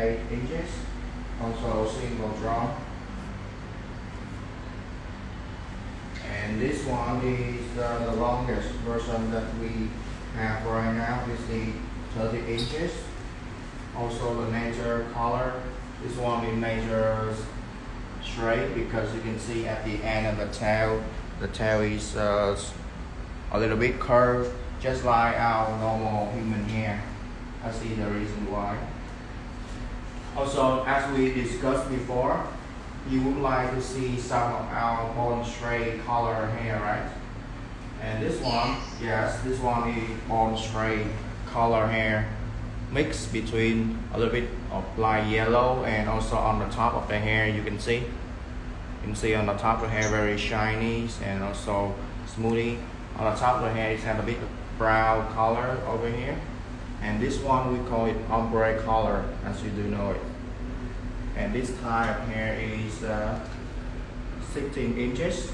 8 inches. Also single draw. And this one is the longest version that we have right now. This is 30 inches. Also the major color. This one is major straight because you can see at the end of the tail is a little bit curved, just like our normal human hair. I see the reason why. Also, as we discussed before, you would like to see some of our bone straight color hair, right? And this one, yes, this one is bone straight color hair, mixed between a little bit of light yellow, and also on the top of the hair you can see on the top of the hair very shiny and also smoothie. On the top of the hair it has a bit of brown color over here, and this one we call it ombre color, as you do know it. And this type of hair is 16 inches.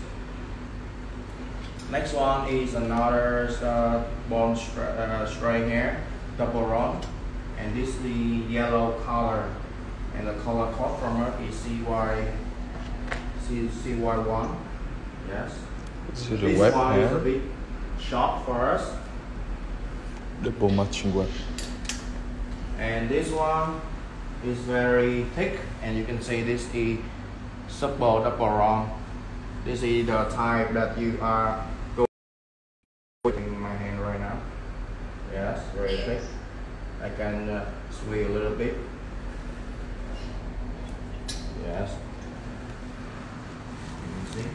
Next one is another bone straight hair, double run, and this is the yellow color, and the color code from it is CYhair. Yes. So the this web one hair is a bit short for us. Double matching web. And this one is very thick, and you can see this is super double run. This is the type that you are going in my hand right now. Yes, very thick. I can sway a little bit. Yes. You can see.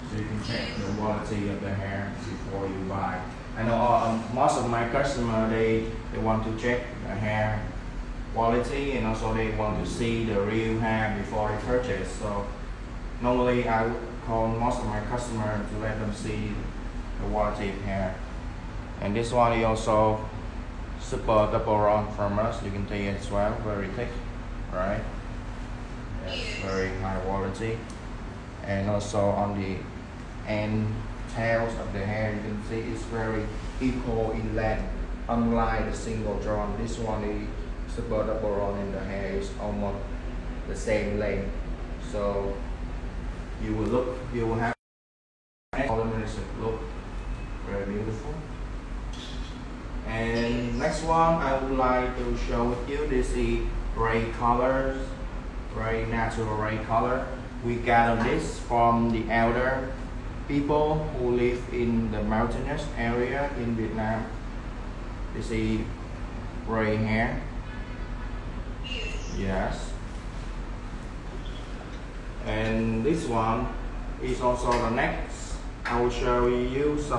So you can check the quality of the hair before you buy. I know most of my customers they want to check the hair quality, and also they want to see the real hair before they purchase. So normally I would call most of my customers to let them see the quality of hair. And this one is also super double run from us. You can see it as well, very thick, right? Yes, very high quality. And also on the end tails of the hair, you can see it's very equal in length, unlike the single drawn. This one is super double run, and the hair is almost the same length. So you will have look very beautiful. And next one I would like to show with you, this is gray colors, very natural gray color. We got this from the elder people who live in the mountainous area in Vietnam. This is gray hair. Yes. And this one is also the next. I will show you some